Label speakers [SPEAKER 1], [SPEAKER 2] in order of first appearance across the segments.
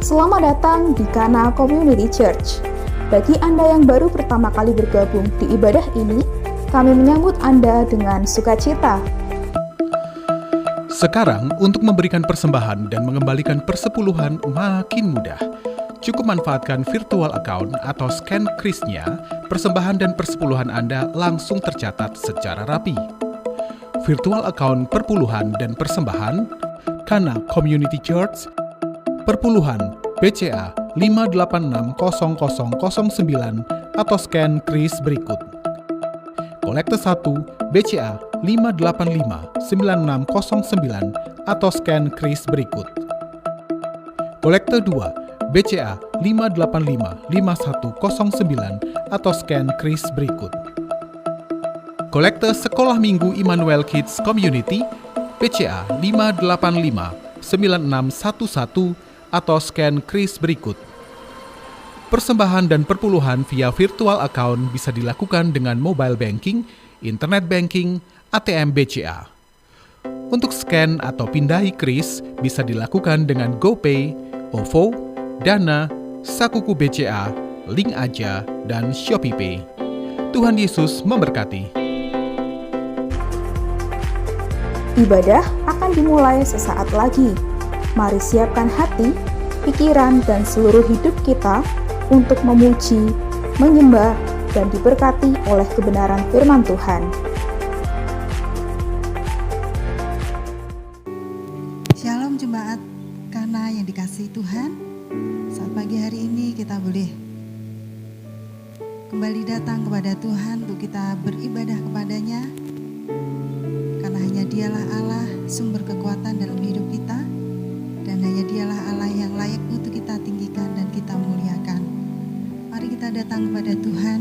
[SPEAKER 1] Selamat datang di Kana Community Church. Bagi Anda yang baru pertama kali bergabung di ibadah ini, kami menyambut Anda dengan sukacita.
[SPEAKER 2] Sekarang, untuk memberikan persembahan dan mengembalikan persepuluhan makin mudah. Cukup manfaatkan virtual account atau scan kris-nya, persembahan dan persepuluhan Anda langsung tercatat secara rapi. Virtual account perpuluhan dan persembahan, Kana Community Church, perpuluhan BCA 5860009 atau scan kris berikut. Kolekte 1 BCA 5859609 atau scan kris berikut. Kolekte 2 BCA 5855109 atau scan kris berikut. Kolekte Sekolah Minggu Immanuel Kids Community BCA 5859611 atau scan kris berikut. Persembahan dan perpuluhan via virtual account bisa dilakukan dengan mobile banking, internet banking, ATM BCA. Untuk scan atau pindahi kris bisa dilakukan dengan GoPay, OVO, Dana, Sakuku BCA, Link Aja, dan ShopeePay. Tuhan Yesus memberkati.
[SPEAKER 1] Ibadah akan dimulai sesaat lagi. Mari siapkan hati, pikiran, dan seluruh hidup kita untuk memuji, menyembah, dan diberkati oleh kebenaran firman Tuhan.
[SPEAKER 3] Shalom jemaat Kana yang dikasihi Tuhan. Saat pagi hari ini kita boleh kembali datang kepada Tuhan untuk kita beribadah kepadanya. Karena hanya Dialah Allah sumber kekuatan dalam hidup kita. Dan hanya Dialah Allah yang layak untuk kita tinggikan dan kita muliakan. Mari kita datang kepada Tuhan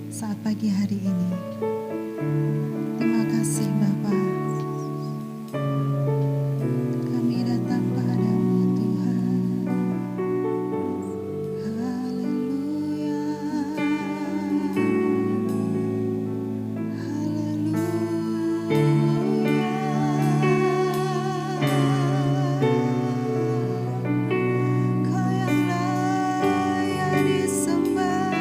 [SPEAKER 3] saat pagi hari ini. Terima kasih Bapa. Kami datang padamu Tuhan. Haleluya. Haleluya. Kau yang layak disembah.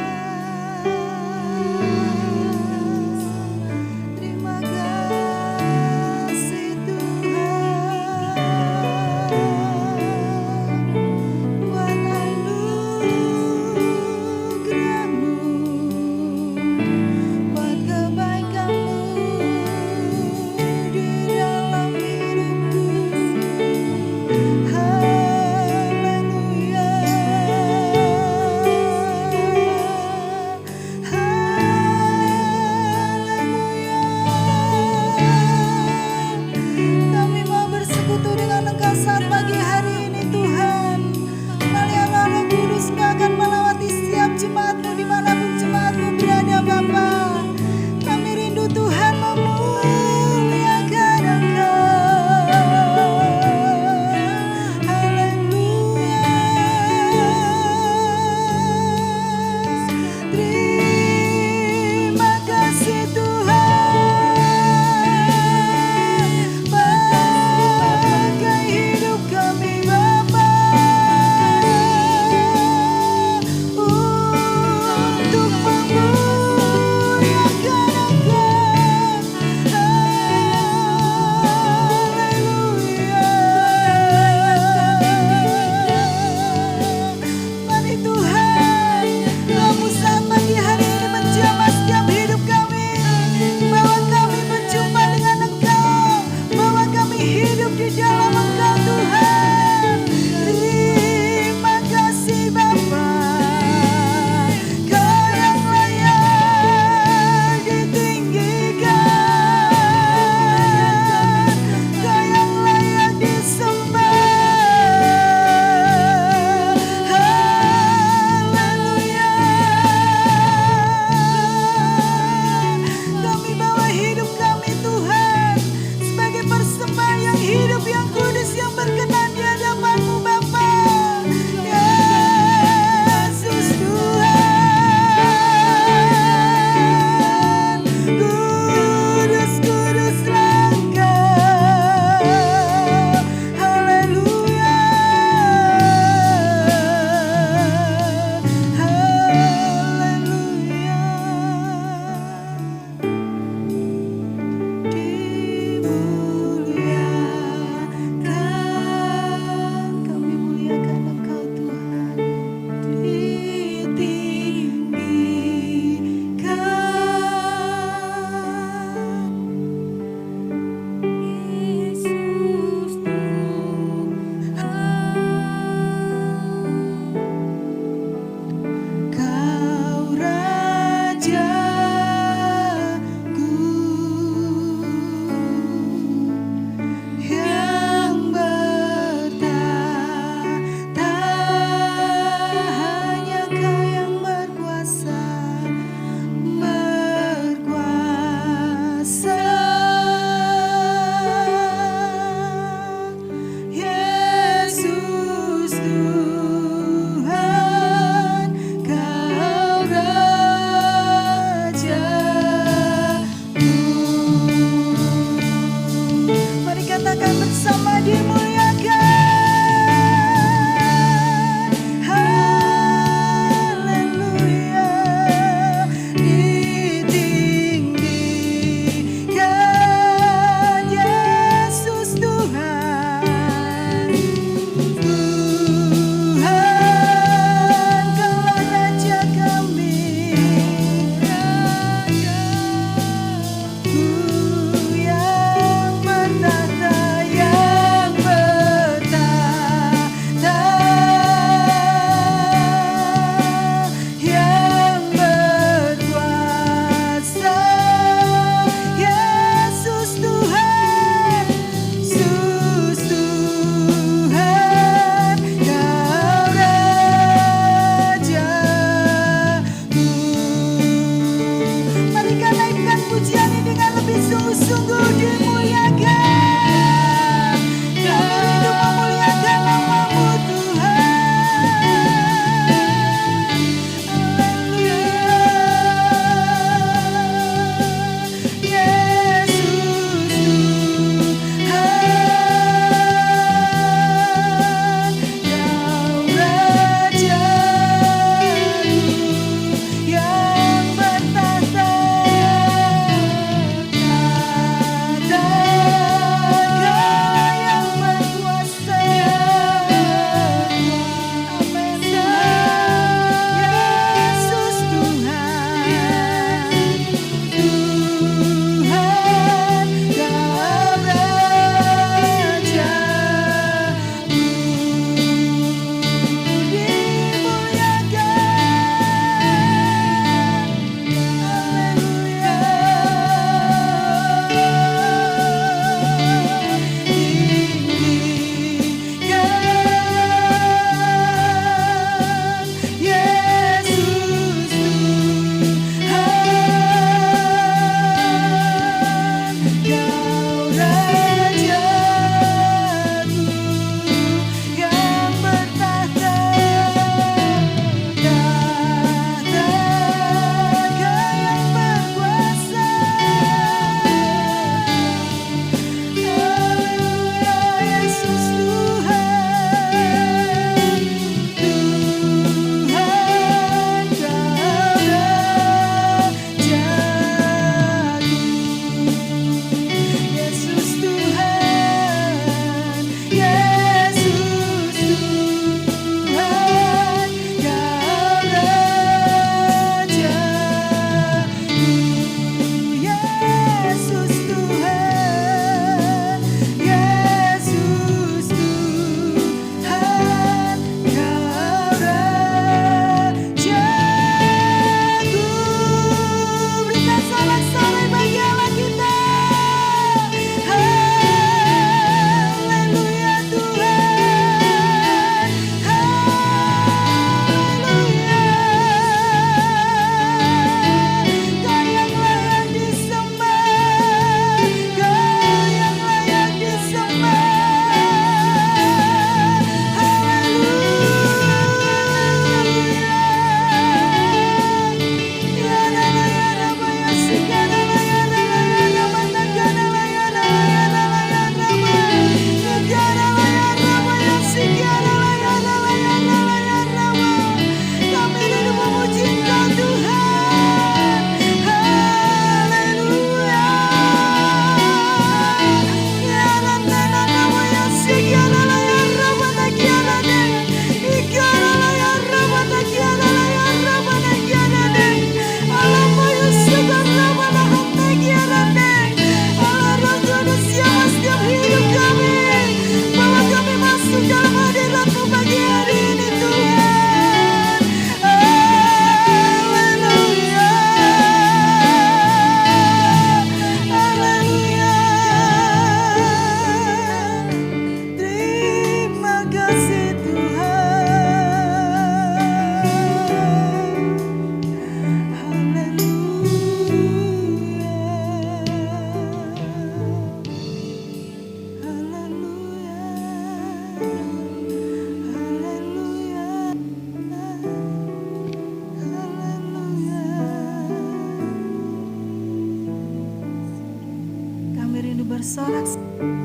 [SPEAKER 3] bersorak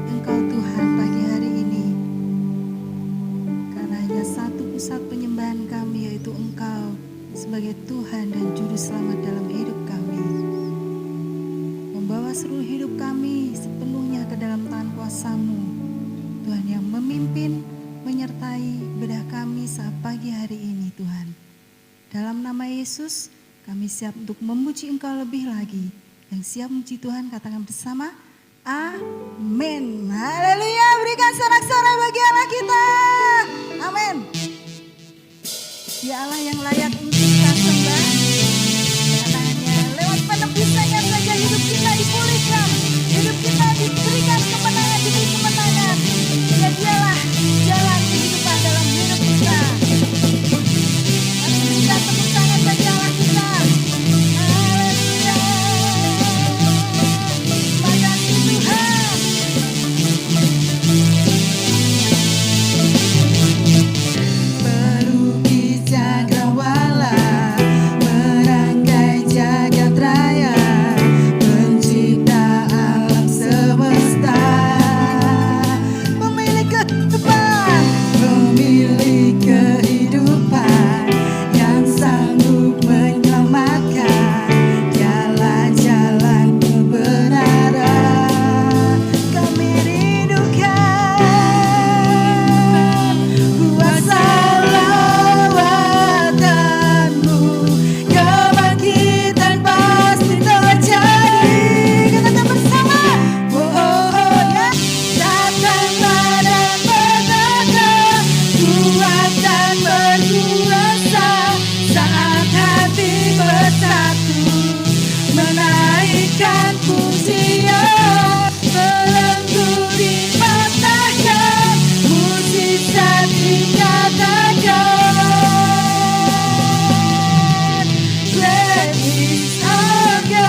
[SPEAKER 3] Engkau Tuhan pagi hari ini, karena hanya satu pusat penyembahan kami, yaitu Engkau sebagai Tuhan dan Juru Selamat dalam hidup kami. Membawa seluruh hidup kami sepenuhnya ke dalam tangan kuasa-Mu, Tuhan, yang memimpin, menyertai bedah kami saat pagi hari ini, Tuhan. Dalam nama Yesus, kami siap untuk memuji Engkau lebih lagi, Yang siap memuji Tuhan katakan bersama, amin. Haleluya, berikan sorak-sorai bagi Allah kita. Amin. Dia Allah yang layak untuk kita sembah. Katanya lewat penebusannya saja hidup kita dipulihkan, hidup kita diberikan kemenangan demi kemenangan. Dan dialah jalan kehidupan dalam hidup kita. Mari berikan tepuk tangan bagi Allah kita. Haleluya. Makasih Tuhan. Pelukis cakrawala, merangkai jagat raya, pencipta alam semesta, pemilik kehidupan, yang sanggup menyelamatkan jalan-jalan kebenaran. Kami rindukan kuasa lawatanmu, kebangkitan pasti terjadi. Katakan bersama, oh, oh, oh, ya. Datanglah dan berkata, kuat dan berkuasa, saat hati bersatu, menaikkan pujian, belenggu dipatahkan, mukjizat dinyatakan. Great is our God.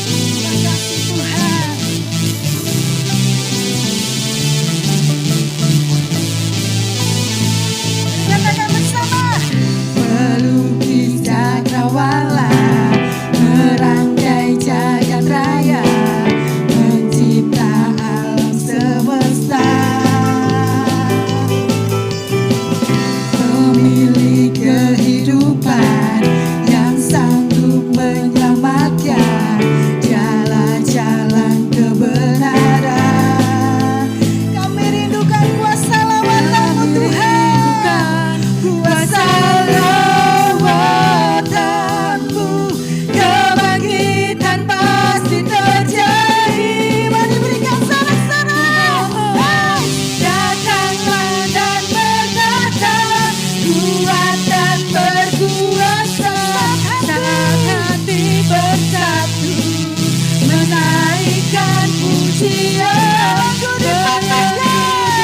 [SPEAKER 3] Terima kasih Tuhan. Katakan bersama, pelukis cakrawala, merangkai jagat raya, pencipta alam semesta, pemilik kehidupan, yang sanggup menyelamatkan jalan-jalan kebenaran. Kami rindukan kuasa lawatan-Mu Tuhan, kuasa lawatan-Mu, kebangkitan pasti terjadi. Mari berikan sorak-sorai. Datanglah dan berkata, kuat dan berkuasa, saat hati bersatu, menaikkan pujian,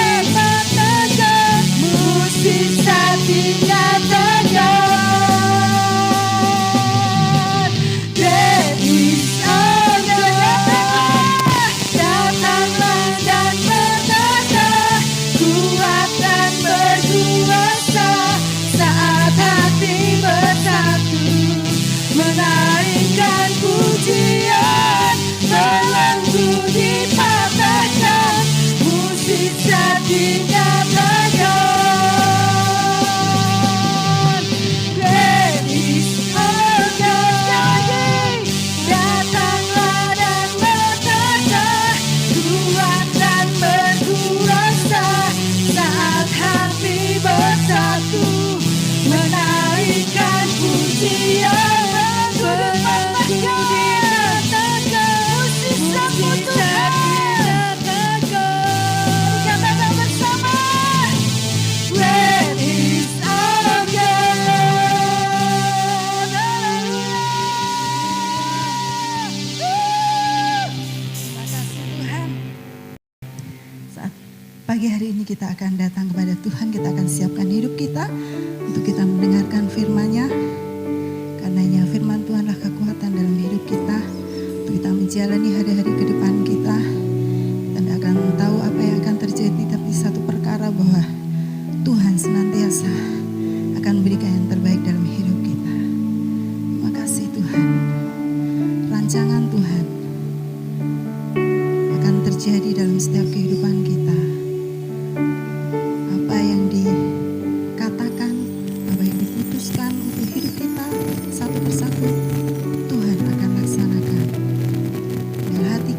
[SPEAKER 3] dipatahkan, mukjizat dinyatakan. Great is our God. Datanglah dan berkata, kuat dan berkuasa, saat hati bersatu, menaikkan pujian, belenggu dipatahkan, mukjizat dinyatakan. Great is our God. Datanglah dan berkata, kuat dan berkuasa, saat hati bersatu, menaikkan pujian, belenggu dipatahkan, mukjizat dinyatakan. Katakan bersama, great is our God. Terima kasih Tuhan. Saat pagi hari ini kita akan datang kepada Tuhan, kita akan siapkan hidup kita untuk kita mendengarkan firman-Nya. Karenanya firman Tuhanlah kekuatan dalam hidup kita, untuk kita menjalani hari-hari ke depan kita. Kita tidak akan tahu apa yang akan terjadi, tapi satu perkara bahwa Tuhan senantiasa akan memberikan yang terbaik dalam hidup kita. Terima kasih Tuhan. Rancangan Tuhan akan terjadi dalam setiap kehidupan kita. Apa yang dikatakan, apa yang diputuskan untuk hidup kita satu persatu, Tuhan akan laksanakan. Biar hati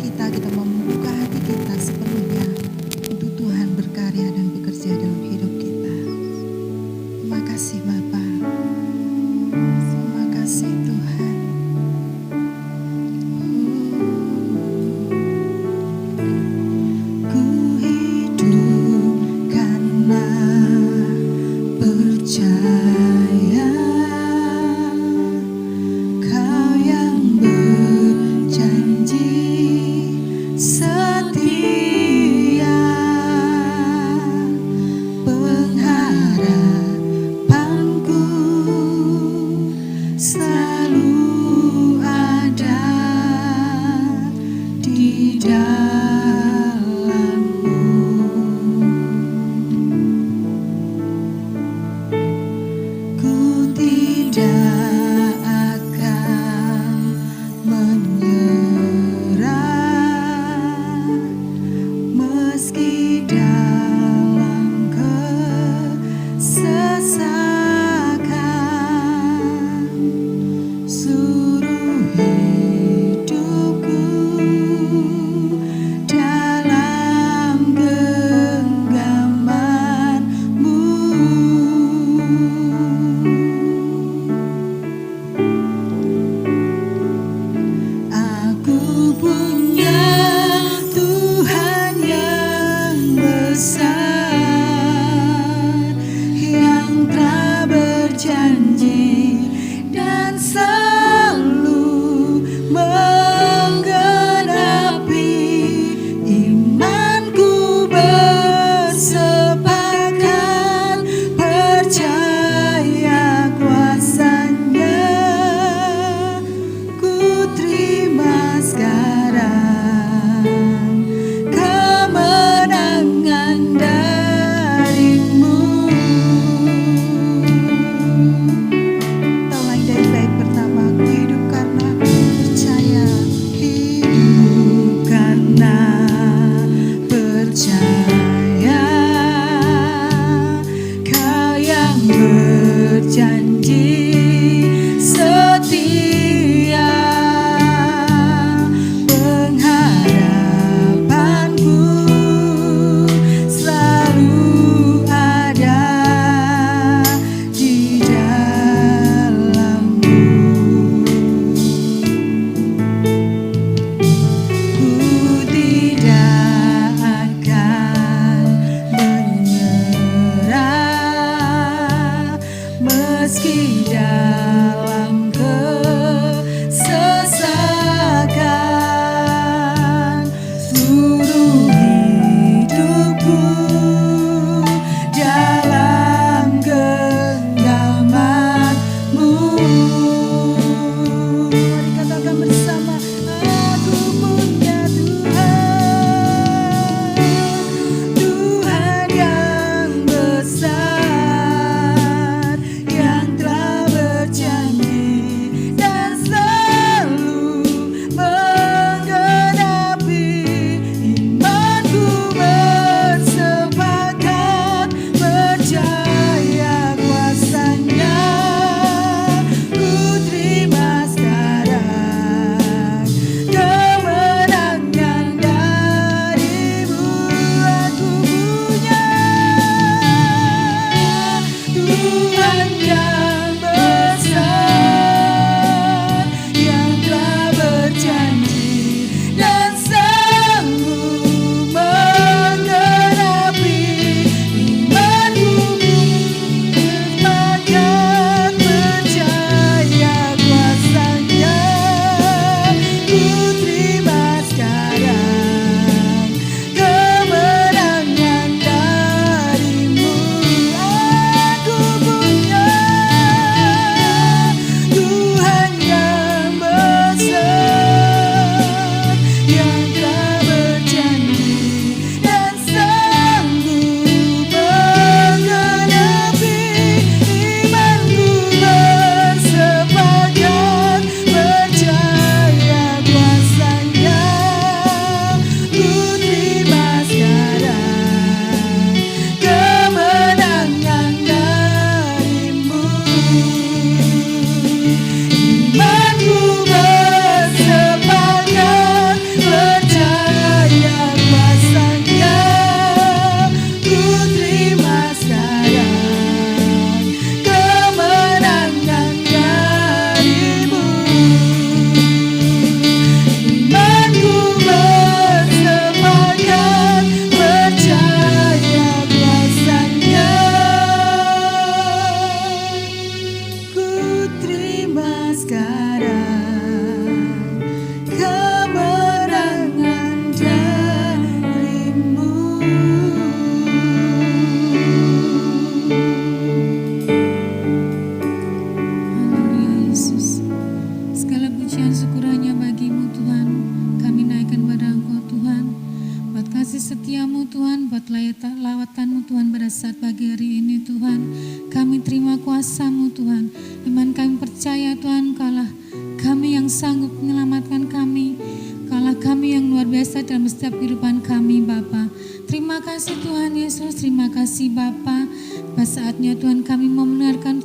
[SPEAKER 4] biasa dalam setiap kehidupan kami Bapa. Terima kasih Tuhan Yesus, terima kasih Bapa. Pada saatnya Tuhan kami mau mendengarkan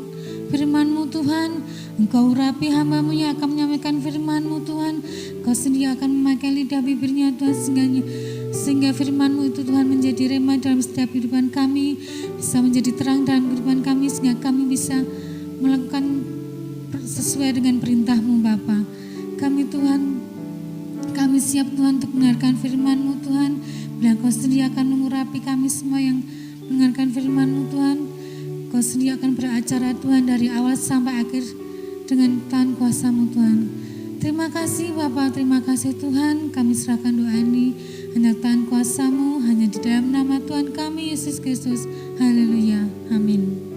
[SPEAKER 4] firman-Mu Tuhan. Engkau urapi hamba-Mu yang akan menyampaikan firman-Mu Tuhan. Engkau sendiri akan memakai lidah bibirnya Tuhan sehingga firman-Mu itu Tuhan menjadi rema dalam setiap kehidupan kami, bisa menjadi terang dalam kehidupan kami sehingga kami bisa melakukan sesuai dengan perintah-Mu Bapa. Kami siap Tuhan untuk mendengarkan firman-Mu Tuhan. Bila Kau sendiri akan mengurapi kami semua yang mendengarkan firman-Mu Tuhan. Kau sendiri akan beracara Tuhan dari awal sampai akhir dengan tangan kuasa-Mu Tuhan. Terima kasih Bapa, terima kasih Tuhan. Kami serahkan doa ini hanya tangan kuasa-Mu, hanya di dalam nama Tuhan kami Yesus Kristus. Haleluya, amin.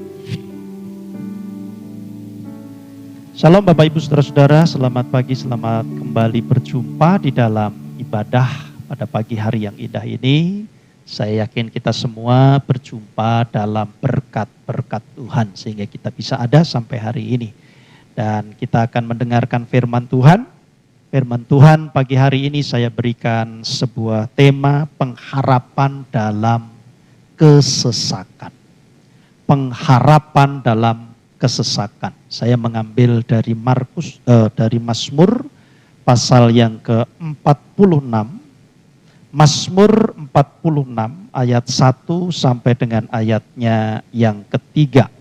[SPEAKER 5] Shalom Bapak Ibu Saudara-saudara, selamat pagi, selamat kembali berjumpa di dalam ibadah pada pagi hari yang indah ini. Saya yakin kita semua berjumpa dalam berkat-berkat Tuhan sehingga kita bisa ada sampai hari ini. Dan kita akan mendengarkan firman Tuhan. Firman Tuhan pagi hari ini saya berikan sebuah tema pengharapan dalam kesesakan. Pengharapan dalam kesesakan. Saya mengambil dari dari Mazmur pasal yang ke-46. Mazmur 46 ayat 1 sampai dengan ayatnya yang ketiga.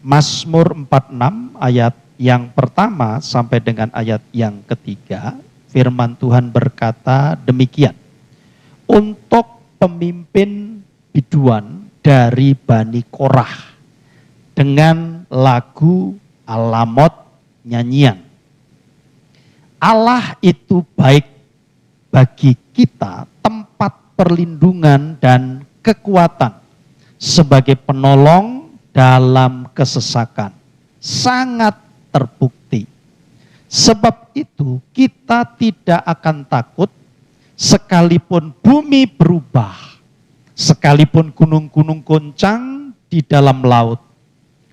[SPEAKER 5] Mazmur 46 ayat yang pertama sampai dengan ayat yang ketiga. Firman Tuhan berkata demikian. Untuk pemimpin biduan dari Bani Korah, dengan lagu alamot nyanyian. Allah itu baik bagi kita, tempat perlindungan dan kekuatan sebagai penolong dalam kesesakan. Sangat terbukti. Sebab itu kita tidak akan takut sekalipun bumi berubah, sekalipun gunung-gunung goncang di dalam laut,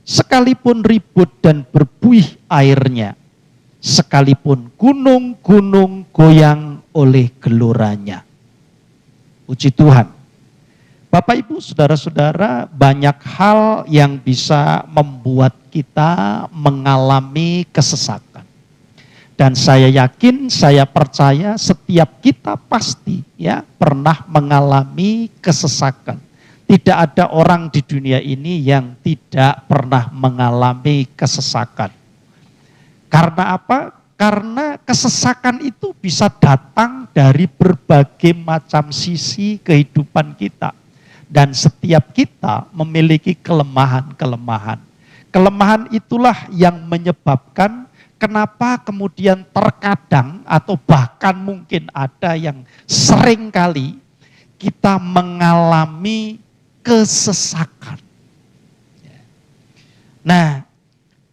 [SPEAKER 5] sekalipun ribut dan berbuih airnya, sekalipun gunung-gunung goyang oleh geloranya. Puji Tuhan. Bapak Ibu Saudara-saudara, banyak hal yang bisa membuat kita mengalami kesesakan. Dan saya yakin, saya percaya setiap kita pasti pernah mengalami kesesakan. Tidak ada orang di dunia ini yang tidak pernah mengalami kesesakan. Karena apa? Karena kesesakan itu bisa datang dari berbagai macam sisi kehidupan kita. Dan setiap kita memiliki kelemahan-kelemahan. Kelemahan itulah yang menyebabkan kenapa kemudian terkadang atau bahkan mungkin ada yang sering kali kita mengalami kesesakan. Nah,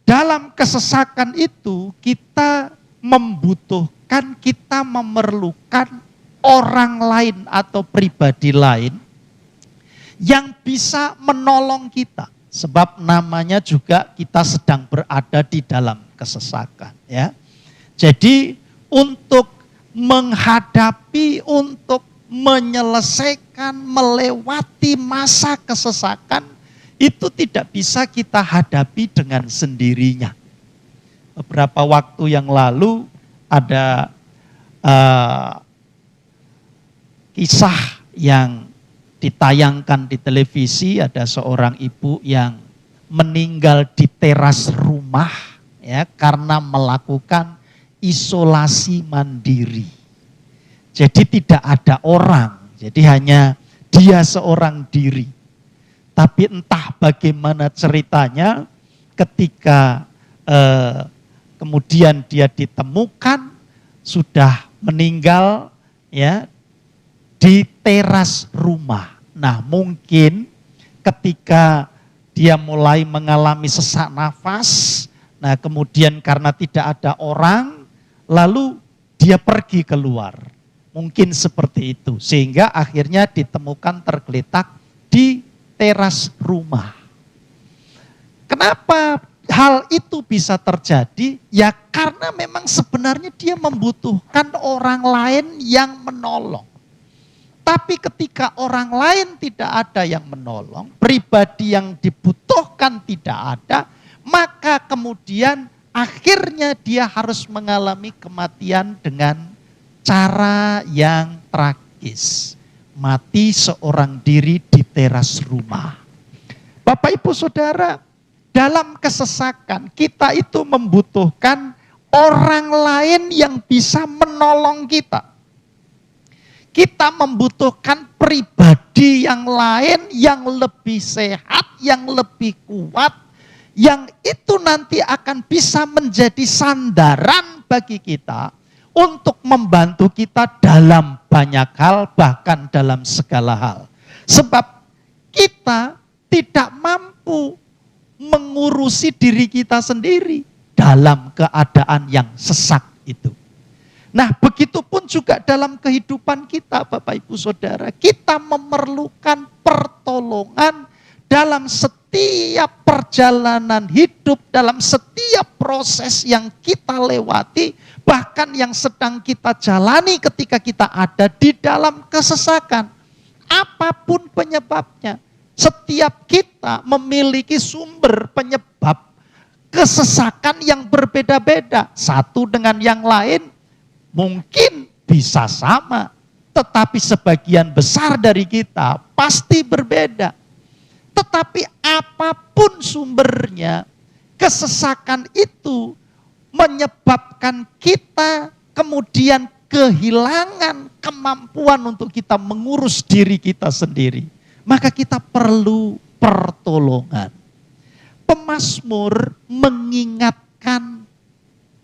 [SPEAKER 5] dalam kesesakan itu kita membutuhkan, kita memerlukan orang lain atau pribadi lain yang bisa menolong kita. Sebab namanya juga kita sedang berada di dalam kesesakan. Ya. Jadi untuk menghadapi, untuk menyelesaikan, melewati masa kesesakan itu tidak bisa kita hadapi dengan sendirinya. Beberapa waktu yang lalu ada kisah yang ditayangkan di televisi, ada seorang ibu yang meninggal di teras rumah ya karena melakukan isolasi mandiri. Jadi tidak ada orang, jadi hanya dia seorang diri. Tapi entah bagaimana ceritanya ketika kemudian dia ditemukan sudah meninggal ya di teras rumah. Nah mungkin ketika dia mulai mengalami sesak nafas, nah kemudian karena tidak ada orang, lalu dia pergi keluar. Mungkin seperti itu, sehingga akhirnya ditemukan tergeletak di teras rumah. Kenapa hal itu bisa terjadi ya karena memang sebenarnya dia membutuhkan orang lain yang menolong. Tapi ketika orang lain tidak ada yang menolong, pribadi yang dibutuhkan tidak ada, maka kemudian akhirnya dia harus mengalami kematian dengan cara yang tragis. Mati seorang diri di teras rumah. Bapak Ibu Saudara, dalam kesesakan kita itu membutuhkan orang lain yang bisa menolong kita. Kita membutuhkan pribadi yang lain yang lebih sehat, yang lebih kuat, yang itu nanti akan bisa menjadi sandaran bagi kita untuk membantu kita dalam banyak hal, bahkan dalam segala hal. Sebab kita tidak mampu mengurusi diri kita sendiri dalam keadaan yang sesak itu. Nah, begitupun juga dalam kehidupan kita, Bapak Ibu Saudara, kita memerlukan pertolongan dalam setiap perjalanan hidup, dalam setiap proses yang kita lewati, bahkan yang sedang kita jalani ketika kita ada di dalam kesesakan. Apapun penyebabnya, setiap kita memiliki sumber penyebab kesesakan yang berbeda-beda. Satu dengan yang lain mungkin bisa sama, tetapi sebagian besar dari kita pasti berbeda. Tetapi apapun sumbernya, kesesakan itu menyebabkan kita kemudian kehilangan kemampuan untuk kita mengurus diri kita sendiri. Maka kita perlu pertolongan. Pemazmur mengingatkan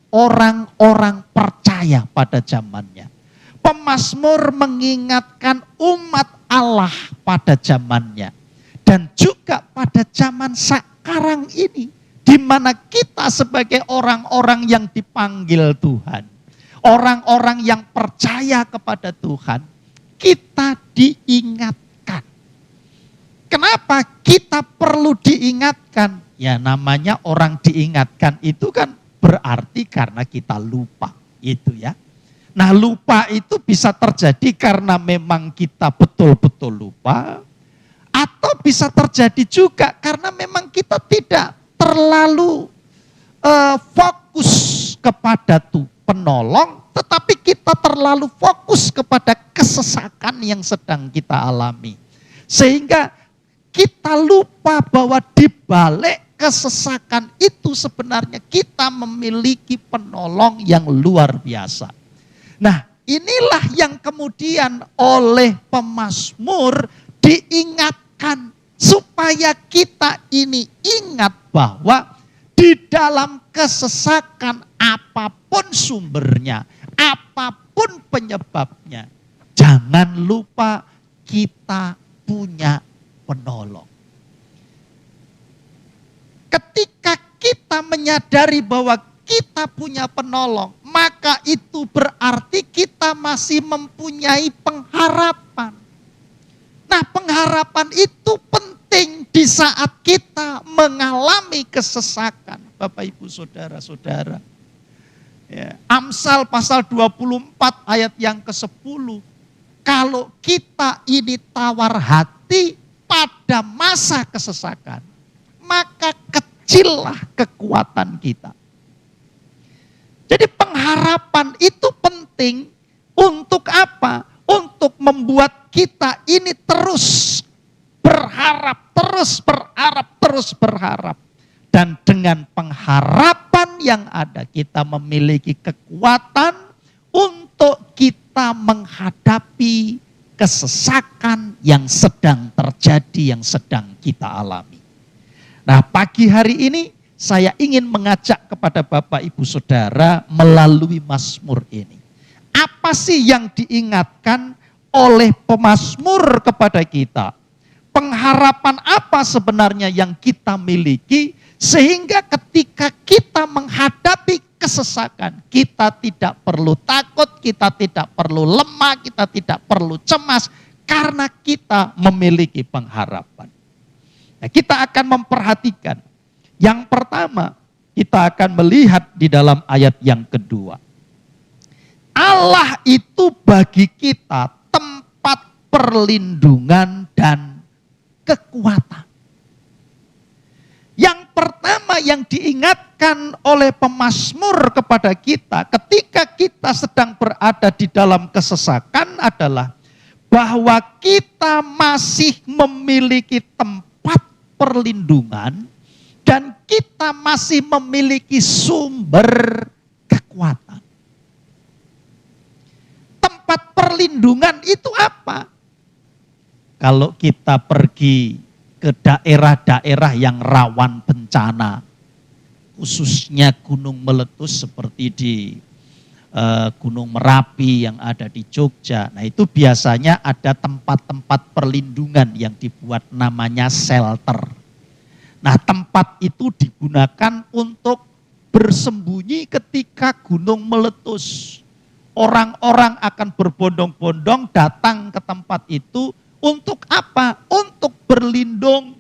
[SPEAKER 5] orang-orang percaya pada zamannya. Pemazmur mengingatkan umat Allah pada zamannya. Dan juga pada zaman sekarang ini, di mana kita sebagai orang-orang yang dipanggil Tuhan, orang-orang yang percaya kepada Tuhan, kita diingatkan. Kenapa kita perlu diingatkan? Ya namanya orang diingatkan itu kan berarti karena kita lupa, itu ya. Nah, lupa itu bisa terjadi karena memang kita betul-betul lupa, atau bisa terjadi juga karena memang kita tidak terlalu fokus kepada penolong, tetapi kita terlalu fokus kepada kesesakan yang sedang kita alami. Sehingga kita lupa bahwa di balik kesesakan itu sebenarnya kita memiliki penolong yang luar biasa. Nah, inilah yang kemudian oleh pemazmur diingatkan supaya kita ini ingat bahwa di dalam kesesakan apapun sumbernya, apapun penyebabnya, jangan lupa kita punya penolong. Ketika kita menyadari bahwa kita punya penolong, maka itu berarti kita masih mempunyai pengharapan. Nah, pengharapan itu penting di saat kita mengalami kesesakan, Bapak Ibu Saudara-saudara. Ya, Amsal pasal 24 ayat yang ke-10. Kalau kita ini tawar hati pada masa kesesakan, maka kecillah kekuatan kita. Jadi pengharapan itu penting untuk apa? Untuk membuat kita ini terus berharap, terus berharap. Dan dengan pengharapan yang ada, kita memiliki kekuatan untuk kita menghadapi kesesakan yang sedang terjadi, yang sedang kita alami. Nah, pagi hari ini saya ingin mengajak kepada Bapak Ibu Saudara melalui mazmur ini. Apa sih yang diingatkan oleh pemazmur kepada kita? Pengharapan apa sebenarnya yang kita miliki sehingga ketika kita menghadapi kesesakan, kita tidak perlu takut, kita tidak perlu lemah, kita tidak perlu cemas karena kita memiliki pengharapan. Nah, kita akan memperhatikan Yang pertama, kita akan melihat di dalam ayat yang kedua. Allah itu bagi kita tempat perlindungan dan kekuatan. Yang pertama yang diingatkan oleh pemazmur kepada kita ketika kita sedang berada di dalam kesesakan adalah bahwa kita masih memiliki tempat perlindungan dan kita masih memiliki sumber kekuatan. Tempat perlindungan itu apa? Kalau kita pergi ke daerah-daerah yang rawan bencana, khususnya gunung meletus seperti di Gunung Merapi yang ada di Jogja. Nah itu biasanya ada tempat-tempat perlindungan yang dibuat namanya shelter. Nah tempat itu digunakan untuk bersembunyi ketika gunung meletus. Orang-orang akan berbondong-bondong datang ke tempat itu untuk apa? Untuk berlindung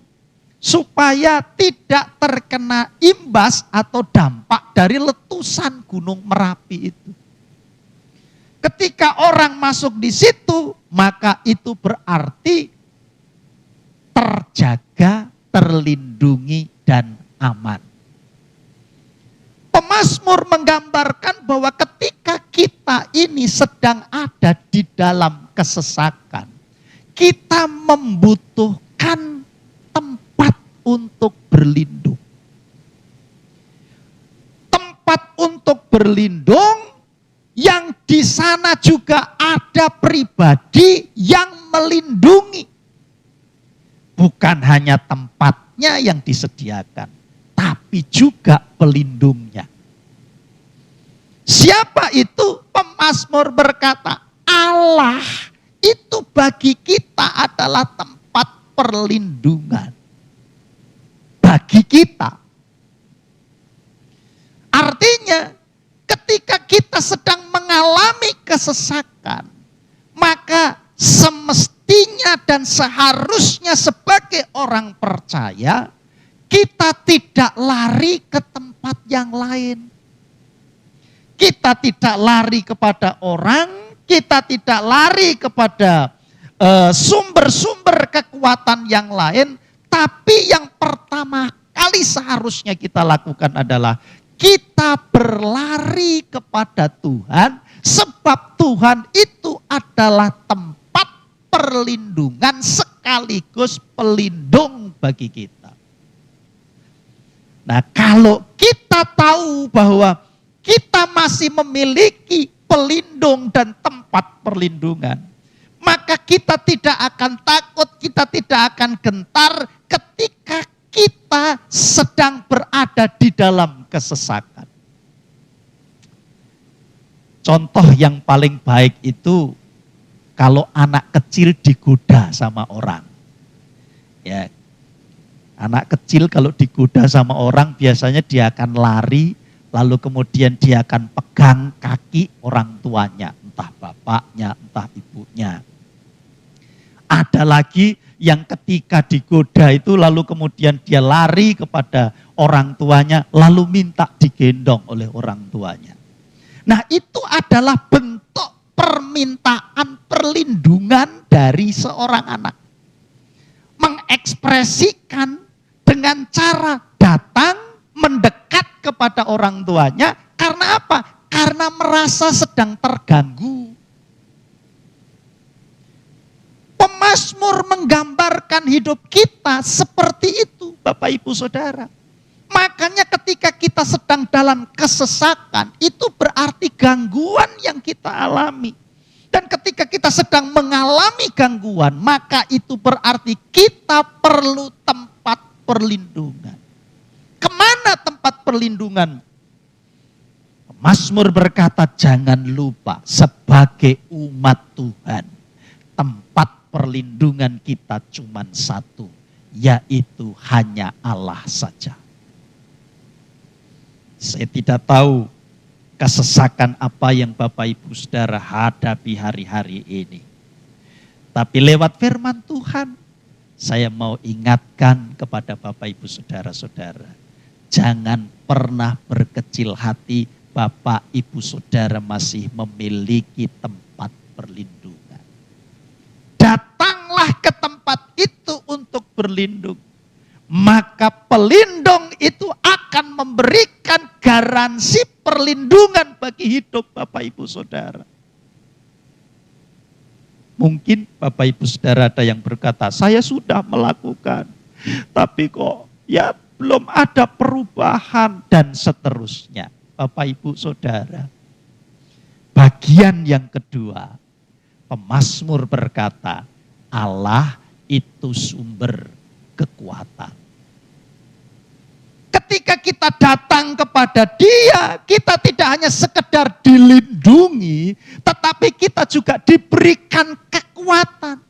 [SPEAKER 5] supaya tidak terkena imbas atau dampak dari letusan Gunung Merapi itu. Ketika orang masuk di situ, maka itu berarti terjaga, terlindungi, dan aman. Pemazmur menggambarkan bahwa ketika kita ini sedang ada di dalam kesesakan, kita membutuhkan tempat untuk berlindung. Tempat untuk berlindung yang di sana juga ada pribadi yang melindungi. Bukan hanya tempatnya yang disediakan, tapi juga pelindungnya. Siapa itu? Pemazmur berkata, Allah itu bagi kita adalah tempat perlindungan. Bagi kita. Artinya ketika kita sedang mengalami kesesakan, maka semestinya dan seharusnya sebagai orang percaya, kita tidak lari ke tempat yang lain. Kita tidak lari kepada orang, kita tidak lari kepada sumber-sumber kekuatan yang lain, tapi yang pertama kali seharusnya kita lakukan adalah kita berlari kepada Tuhan, sebab Tuhan itu adalah tempat perlindungan sekaligus pelindung bagi kita. Nah, kalau kita tahu bahwa kita masih memiliki pelindung dan tempat perlindungan, maka kita tidak akan takut, kita tidak akan gentar ketika kita sedang berada di dalam kesesakan. Contoh yang paling baik itu kalau anak kecil digoda sama orang. Ya, anak kecil kalau digoda sama orang biasanya dia akan lari, lalu kemudian dia akan pegang kaki orang tuanya, entah bapaknya, entah ibunya. Ada lagi yang ketika digoda itu lalu kemudian dia lari kepada orang tuanya, lalu minta digendong oleh orang tuanya. Nah itu adalah bentuk permintaan perlindungan dari seorang anak. Mengekspresikan dengan cara datang mendekat kepada orang tuanya. Karena apa? Karena merasa sedang terganggu. Pemazmur menggambarkan hidup kita seperti itu, Bapak Ibu Saudara. Makanya ketika kita sedang dalam kesesakan, itu berarti gangguan yang kita alami. Dan ketika kita sedang mengalami gangguan, maka itu berarti kita perlu tempat perlindungan. Kemana tempat perlindungan? Mazmur berkata, jangan lupa sebagai umat Tuhan, tempat perlindungan kita cuma satu, yaitu hanya Allah saja. Saya tidak tahu kesesakan apa yang Bapak Ibu Saudara hadapi hari-hari ini. Tapi lewat firman Tuhan, saya mau ingatkan kepada Bapak Ibu Saudara-saudara, Jangan pernah berkecil hati, Bapak, Ibu, Saudara masih memiliki tempat perlindungan. Datanglah ke tempat itu untuk berlindung. Maka pelindung itu akan memberikan garansi perlindungan bagi hidup Bapak, Ibu, Saudara. Mungkin Bapak, Ibu, Saudara ada yang berkata, saya sudah melakukan, tapi kok ya belum ada perubahan dan seterusnya. Bapak, Ibu, Saudara, bagian yang kedua, pemazmur berkata, Allah itu sumber kekuatan. Ketika kita datang kepada Dia, kita tidak hanya sekedar dilindungi, tetapi kita juga diberikan kekuatan.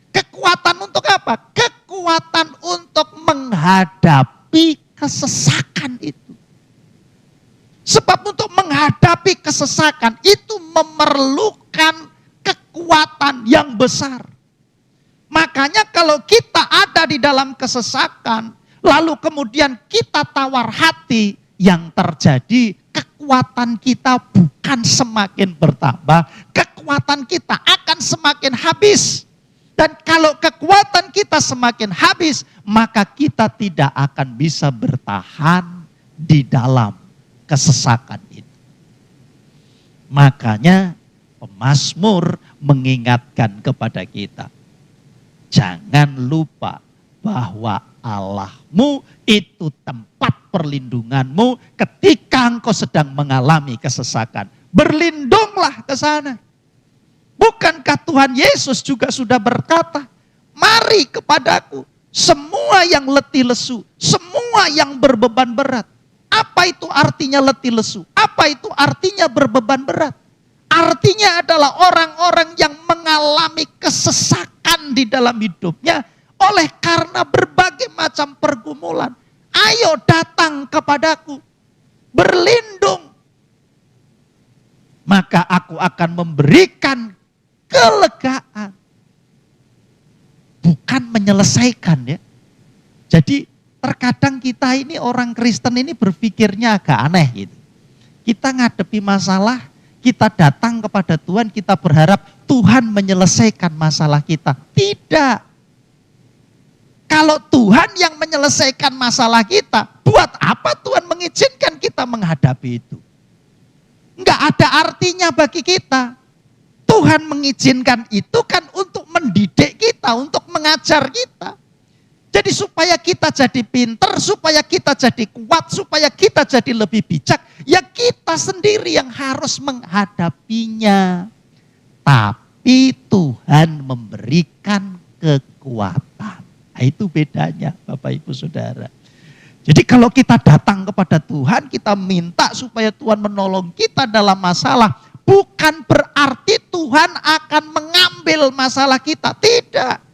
[SPEAKER 5] Kekuatan untuk apa? Kekuatan untuk menghadapi kesesakan itu. Sebab untuk menghadapi kesesakan itu memerlukan kekuatan yang besar. Makanya kalau kita ada di dalam kesesakan, lalu kemudian kita tawar hati, yang terjadi kekuatan kita bukan semakin bertambah, kekuatan kita akan semakin habis. Dan kalau kekuatan kita semakin habis, maka kita tidak akan bisa bertahan di dalam kesesakan itu. Makanya pemazmur mengingatkan kepada kita, jangan lupa bahwa Allahmu itu tempat perlindunganmu ketika engkau sedang mengalami kesesakan. Berlindunglah ke sana. Bukankah Tuhan Yesus juga sudah berkata, mari kepadaku semua yang letih lesu, semua yang berbeban berat. Apa itu artinya letih lesu? Apa itu artinya berbeban berat? Artinya adalah orang-orang yang mengalami kesesakan di dalam hidupnya oleh karena berbagai macam pergumulan. Ayo datang kepadaku, berlindung. Maka aku akan memberikan kelegaan. Bukan menyelesaikan ya. Jadi terkadang kita ini orang Kristen ini berpikirnya agak aneh gitu. Kita ngadepi masalah, kita datang kepada Tuhan, kita berharap Tuhan menyelesaikan masalah kita. Tidak. Kalau Tuhan yang menyelesaikan masalah kita, buat apa Tuhan mengizinkan kita menghadapi itu? Enggak ada artinya bagi kita. Tuhan mengizinkan itu kan untuk mendidik kita, untuk mengajar kita. Jadi supaya kita jadi pinter, supaya kita jadi kuat, supaya kita jadi lebih bijak, ya kita sendiri yang harus menghadapinya. Tapi Tuhan memberikan kekuatan. Nah, itu bedanya Bapak, Ibu, Saudara. Jadi kalau kita datang kepada Tuhan, kita minta supaya Tuhan menolong kita dalam masalah, bukan berarti Tuhan akan mengambil masalah kita. Tidak.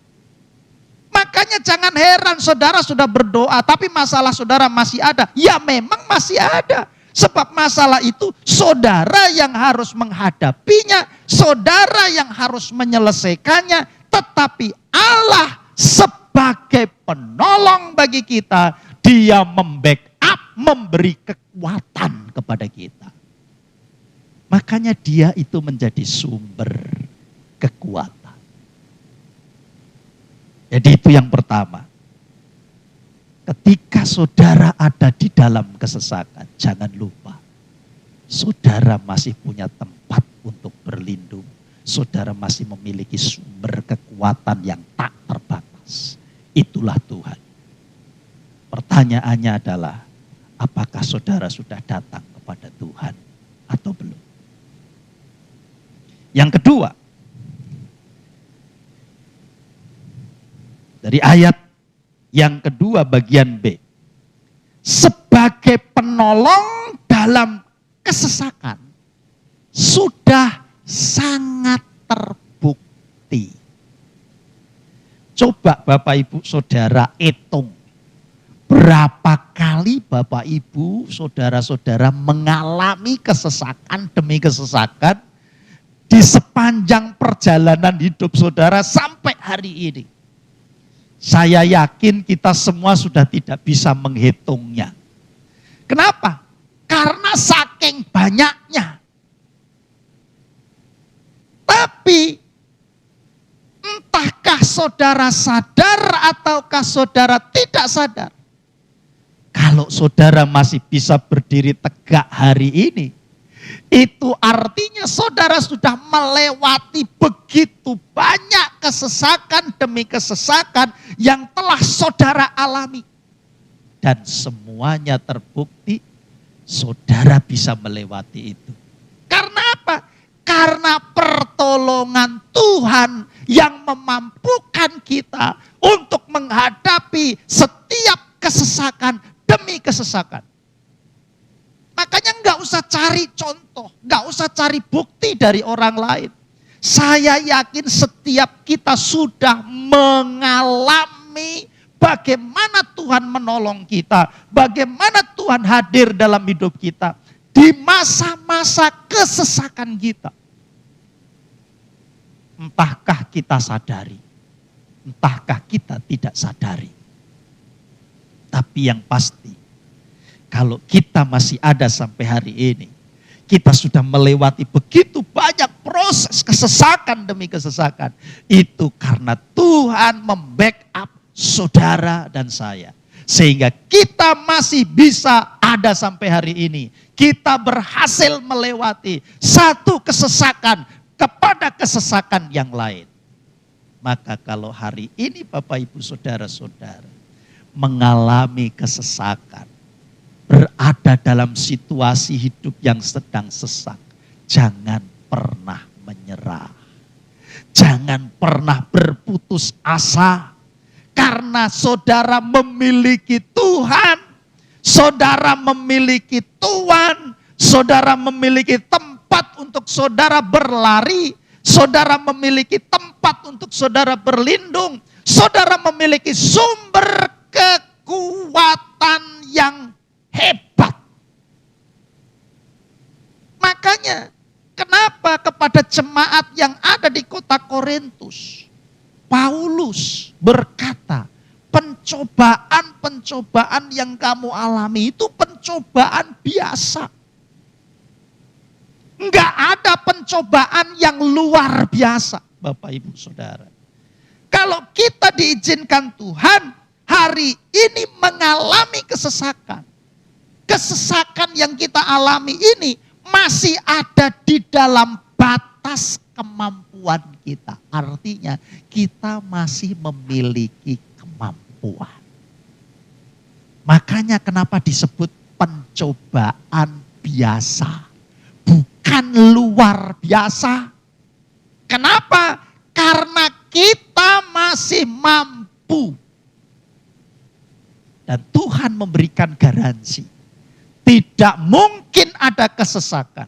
[SPEAKER 5] Makanya jangan heran saudara sudah berdoa, tapi masalah saudara masih ada. Ya memang masih ada. Sebab masalah itu saudara yang harus menghadapinya, saudara yang harus menyelesaikannya. Tetapi Allah sebagai penolong bagi kita, Dia membackup, memberi kekuatan kepada kita. Makanya Dia itu menjadi sumber kekuatan. Jadi itu yang pertama. Ketika saudara ada di dalam kesesakan, jangan lupa. Saudara masih punya tempat untuk berlindung. Saudara masih memiliki sumber kekuatan yang tak terbatas. Itulah Tuhan. Pertanyaannya adalah, apakah saudara sudah datang kepada Tuhan atau belum? Yang kedua, dari ayat yang kedua bagian B. Sebagai penolong dalam kesesakan sudah sangat terbukti. Coba Bapak Ibu Saudara hitung. Berapa kali Bapak Ibu Saudara-saudara mengalami kesesakan demi kesesakan di sepanjang perjalanan hidup saudara sampai hari ini. Saya yakin kita semua sudah tidak bisa menghitungnya. Kenapa? Karena saking banyaknya. Tapi entahkah saudara sadar ataukah saudara tidak sadar? Kalau saudara masih bisa berdiri tegak hari ini, itu artinya saudara sudah melewati begitu banyak kesesakan demi kesesakan yang telah saudara alami. Dan semuanya terbukti saudara bisa melewati itu. Karena apa? Karena pertolongan Tuhan yang memampukan kita untuk menghadapi setiap kesesakan demi kesesakan. Makanya nggak usah cari contoh, nggak usah cari bukti dari orang lain. Saya yakin setiap kita sudah mengalami bagaimana Tuhan menolong kita, bagaimana Tuhan hadir dalam hidup kita di masa-masa kesesakan kita. Entahkah kita sadari, entahkah kita tidak sadari. Tapi yang pasti, kalau kita masih ada sampai hari ini, kita sudah melewati begitu banyak proses kesesakan demi kesesakan. Itu karena Tuhan membackup saudara dan saya. Sehingga kita masih bisa ada sampai hari ini. Kita berhasil melewati satu kesesakan kepada kesesakan yang lain. Maka kalau hari ini Bapak Ibu Saudara-saudara mengalami kesesakan, berada dalam situasi hidup yang sedang sesak, jangan pernah menyerah. Jangan pernah berputus asa. Karena saudara memiliki Tuhan, saudara memiliki Tuhan, saudara memiliki tempat untuk saudara berlari, saudara memiliki tempat untuk saudara berlindung, saudara memiliki sumber kekuatan yang hebat. Makanya kenapa kepada jemaat yang ada di kota Korintus, Paulus berkata, pencobaan-pencobaan yang kamu alami itu pencobaan biasa. Enggak ada pencobaan yang luar biasa, Bapak Ibu Saudara. Kalau kita diizinkan Tuhan hari ini mengalami kesesakan, kesesakan yang kita alami ini masih ada di dalam batas kemampuan kita. Artinya kita masih memiliki kemampuan. Makanya kenapa disebut pencobaan biasa, bukan luar biasa. Kenapa? Karena kita masih mampu. Dan Tuhan memberikan garansi. Tidak mungkin ada kesesakan.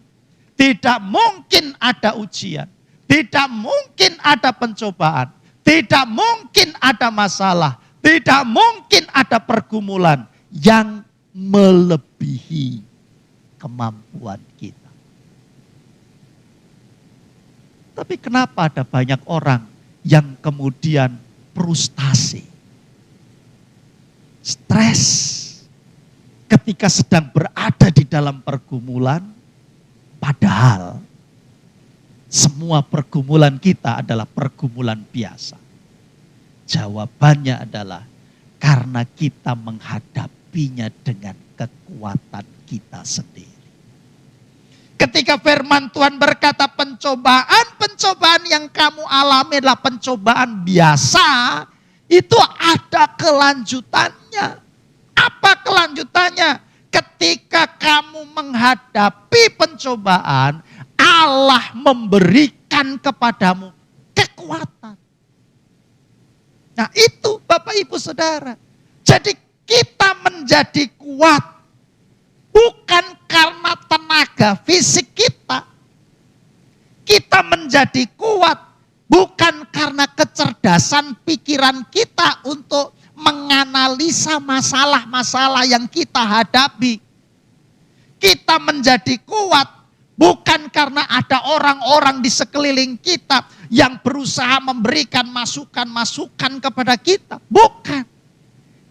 [SPEAKER 5] Tidak mungkin ada ujian. Tidak mungkin ada pencobaan. Tidak mungkin ada masalah. Tidak mungkin ada pergumulan yang melebihi kemampuan kita. Tapi kenapa ada banyak orang yang kemudian frustasi, stres ketika sedang berada di dalam pergumulan, padahal semua pergumulan kita adalah pergumulan biasa. Jawabannya adalah karena kita menghadapinya dengan kekuatan kita sendiri. Ketika firman Tuhan berkata pencobaan yang kamu alami adalah pencobaan biasa, itu ada kelanjutannya. Apa kelanjutannya? Ketika kamu menghadapi pencobaan, Allah memberikan kepadamu kekuatan. Nah itu Bapak Ibu Saudara. Jadi kita menjadi kuat bukan karena tenaga fisik kita. Kita menjadi kuat bukan karena kecerdasan pikiran kita untuk menganalisa masalah-masalah yang kita hadapi. Kita menjadi kuat bukan karena ada orang-orang di sekeliling kita yang berusaha memberikan masukan-masukan kepada kita. Bukan.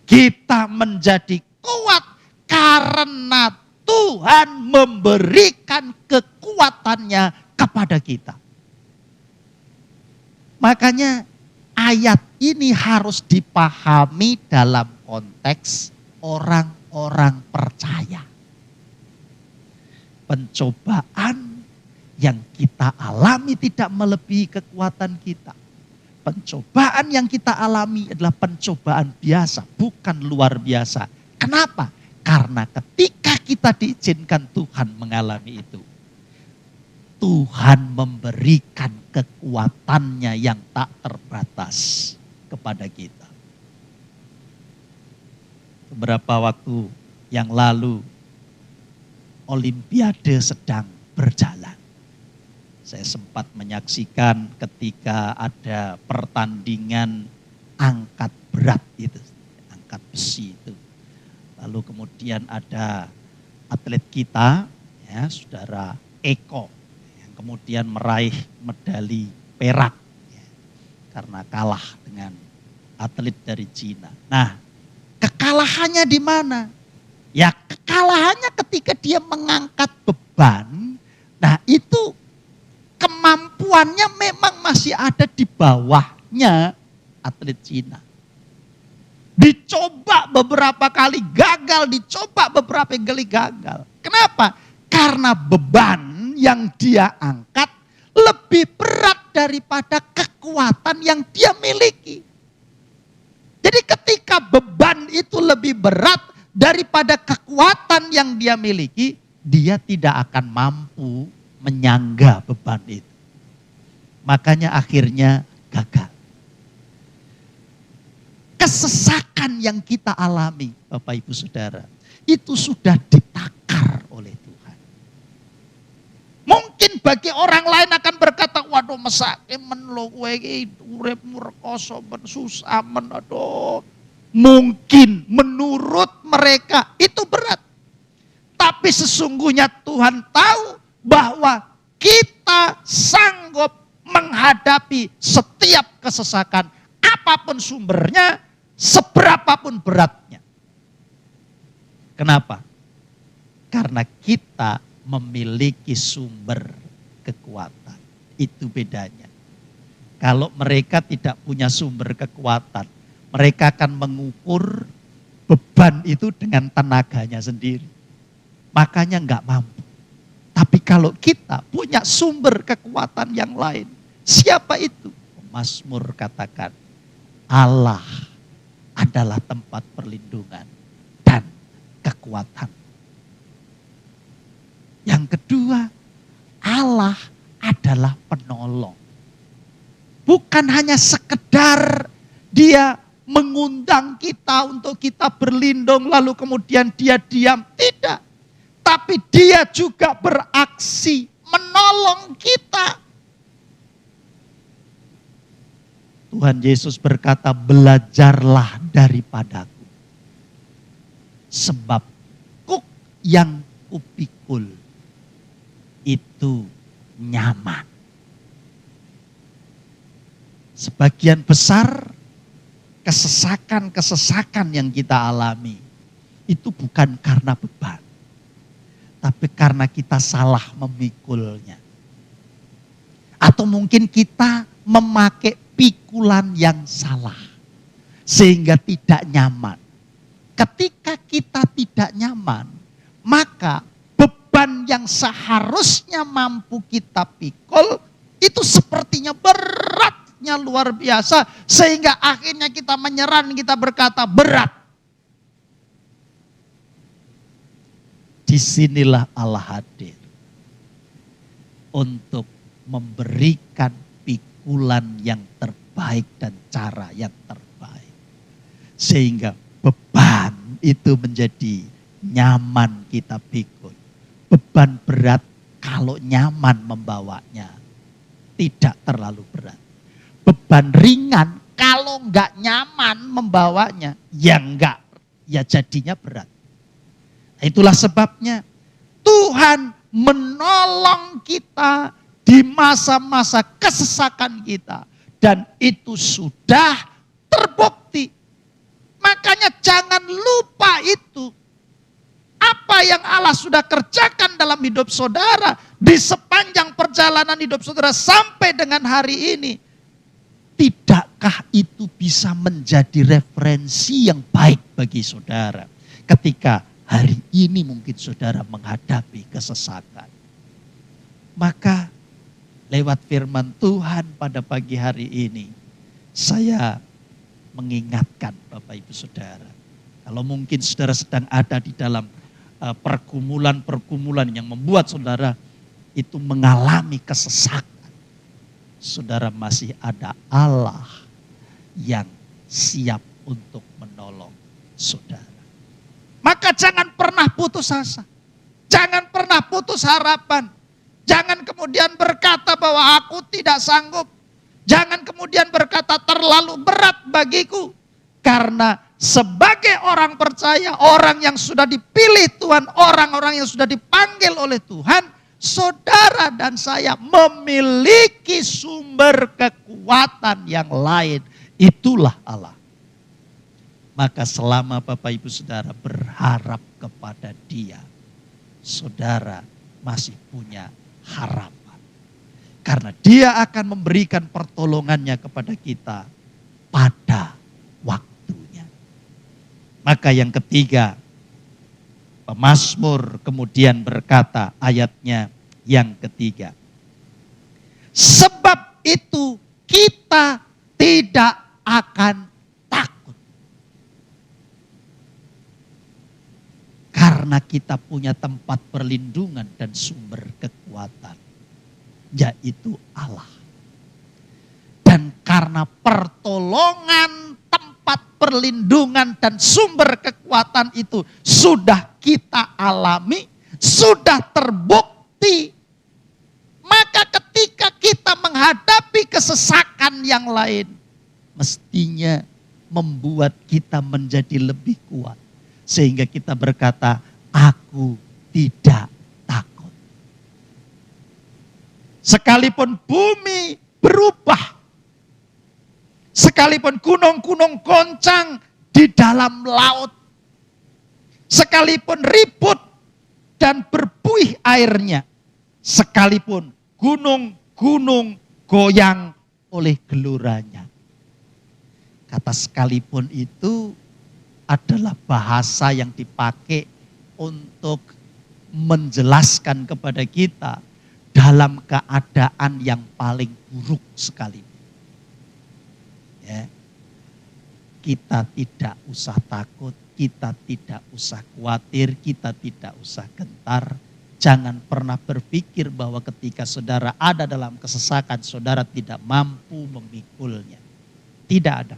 [SPEAKER 5] Kita menjadi kuat karena karena Tuhan memberikan kekuatannya kepada kita. Makanya ayat ini harus dipahami dalam konteks orang-orang percaya. Pencobaan yang kita alami tidak melebihi kekuatan kita. Pencobaan yang kita alami adalah pencobaan biasa, bukan luar biasa. Kenapa? Karena ketika kita diizinkan Tuhan mengalami itu, Tuhan memberikan kekuatannya yang tak terbatas kepada kita. Beberapa waktu yang lalu, Olimpiade sedang berjalan. Saya sempat menyaksikan ketika ada pertandingan angkat berat itu, angkat besi itu. Lalu kemudian ada atlet kita, ya, Saudara Eko, yang kemudian meraih medali perak, ya, karena kalah dengan atlet dari Cina. Nah, kekalahannya di mana? Ya, kekalahannya ketika dia mengangkat beban. Nah, itu kemampuannya memang masih ada di bawahnya atlet Cina. Dicoba beberapa kali gagal, dicoba beberapa kali gagal. Kenapa? Karena beban yang dia angkat lebih berat daripada kekuatan yang dia miliki. Jadi ketika beban itu lebih berat daripada kekuatan yang dia miliki, dia tidak akan mampu menyangga beban itu. Makanya akhirnya gagal. Kesesakan yang kita alami, Bapak Ibu Saudara, itu sudah ditakar oleh Tuhan. Mungkin bagi orang lain akan berkata, waduh mesake men lo kowe iki uripmu rekoso men susah men aduh. Mungkin menurut mereka itu berat. Tapi sesungguhnya Tuhan tahu bahwa kita sanggup menghadapi setiap kesesakan, apapun sumbernya, seberapapun beratnya. Kenapa? Karena kita memiliki sumber kekuatan. Itu bedanya. Kalau mereka tidak punya sumber kekuatan, mereka akan mengukur beban itu dengan tenaganya sendiri. Makanya enggak mampu. Tapi kalau kita punya sumber kekuatan yang lain, siapa itu? Mazmur katakan, Allah adalah tempat perlindungan dan kekuatan. Yang kedua, Allah adalah penolong. Bukan hanya sekedar dia mengundang kita untuk kita berlindung lalu kemudian dia diam. Tidak. Tapi dia juga beraksi menolong kita. Tuhan Yesus berkata, belajarlah daripadaku. Sebab kuk yang kupikul itu nyaman. Sebagian besar kesesakan-kesesakan yang kita alami itu bukan karena beban, tapi karena kita salah memikulnya. Atau mungkin kita memakai pikulan yang salah sehingga tidak nyaman. Ketika kita tidak nyaman, maka beban yang seharusnya mampu kita pikul itu sepertinya beratnya luar biasa sehingga akhirnya kita menyerah, kita berkata berat. Disinilah Allah hadir untuk memberikan pikulan yang terbaik dan cara yang terbaik. Sehingga beban itu menjadi nyaman kita pikul. Beban berat kalau nyaman membawanya tidak terlalu berat. Beban ringan kalau enggak nyaman membawanya ya enggak, ya jadinya berat. Itulah sebabnya Tuhan menolong kita di masa-masa kesesakan kita. Dan itu sudah terbukti. Makanya jangan lupa itu. Apa yang Allah sudah kerjakan dalam hidup saudara di sepanjang perjalanan hidup saudara sampai dengan hari ini. Tidakkah itu bisa menjadi referensi yang baik bagi saudara ketika hari ini mungkin saudara menghadapi kesesakan? Maka lewat firman Tuhan pada pagi hari ini, saya mengingatkan Bapak Ibu Saudara. Kalau mungkin saudara sedang ada di dalam pergumulan-pergumulan yang membuat saudara itu mengalami kesesakan, saudara masih ada Allah yang siap untuk menolong saudara. Maka jangan pernah putus asa. Jangan pernah putus harapan. Jangan kemudian berkata bahwa aku tidak sanggup. Jangan kemudian berkata terlalu berat bagiku. Karena sebagai orang percaya, orang yang sudah dipilih Tuhan, orang-orang yang sudah dipanggil oleh Tuhan, saudara dan saya memiliki sumber kekuatan yang lain. Itulah Allah. Maka selama Bapak Ibu Saudara berharap kepada Dia, saudara masih punya harapan. Karena Dia akan memberikan pertolongannya kepada kita pada waktunya. Maka yang ketiga, pemazmur kemudian berkata ayatnya yang ketiga. Sebab itu kita tidak akan takut. Karena kita punya tempat perlindungan dan sumber kekuatan, yaitu Allah. Dan karena pertolongan, tempat perlindungan dan sumber kekuatan itu sudah kita alami, sudah terbukti, maka ketika kita menghadapi kesesakan yang lain, mestinya membuat kita menjadi lebih kuat. Sehingga kita berkata, aku tidak takut. Sekalipun bumi berubah, sekalipun gunung-gunung goncang di dalam laut, sekalipun ribut dan berbuih airnya, sekalipun gunung-gunung goyang oleh geloranya. Kata sekalipun itu adalah bahasa yang dipakai untuk menjelaskan kepada kita dalam keadaan yang paling buruk sekali. Ya. Kita tidak usah takut, kita tidak usah khawatir, kita tidak usah gentar. Jangan pernah berpikir bahwa ketika saudara ada dalam kesesakan, saudara tidak mampu memikulnya. Tidak ada.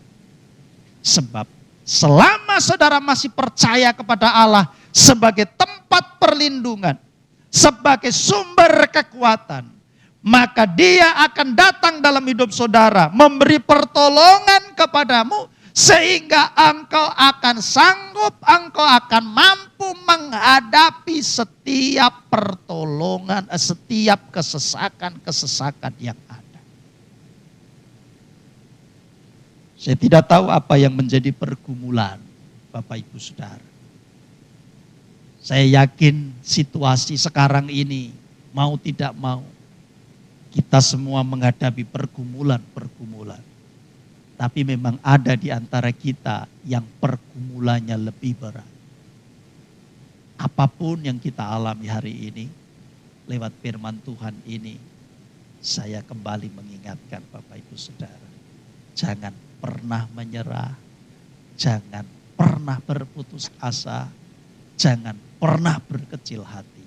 [SPEAKER 5] Sebab selama saudara masih percaya kepada Allah sebagai tempat perlindungan, sebagai sumber kekuatan, maka Dia akan datang dalam hidup saudara, memberi pertolongan kepadamu, sehingga engkau akan sanggup, engkau akan mampu menghadapi setiap pertolongan, setiap kesesakan yang ada. Saya tidak tahu apa yang menjadi pergumulan Bapak Ibu Saudara. Saya yakin situasi sekarang ini mau tidak mau kita semua menghadapi pergumulan. Tapi memang ada di antara kita yang pergumulannya lebih berat. Apapun yang kita alami hari ini, lewat firman Tuhan ini, saya kembali mengingatkan Bapak Ibu Saudara. Jangan pernah menyerah, jangan pernah berputus asa, jangan pernah berkecil hati.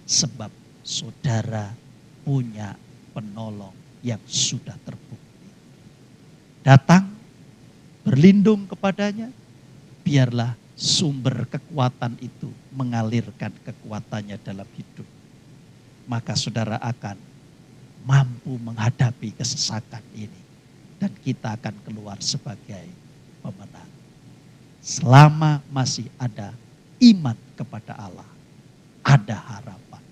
[SPEAKER 5] Sebab saudara punya penolong yang sudah terbukti. Datang, berlindung kepadanya, biarlah sumber kekuatan itu mengalirkan kekuatannya dalam hidup. Maka saudara akan mampu menghadapi kesesakan ini. Dan kita akan keluar sebagai pemenang. Selama masih ada iman kepada Allah, ada harapan.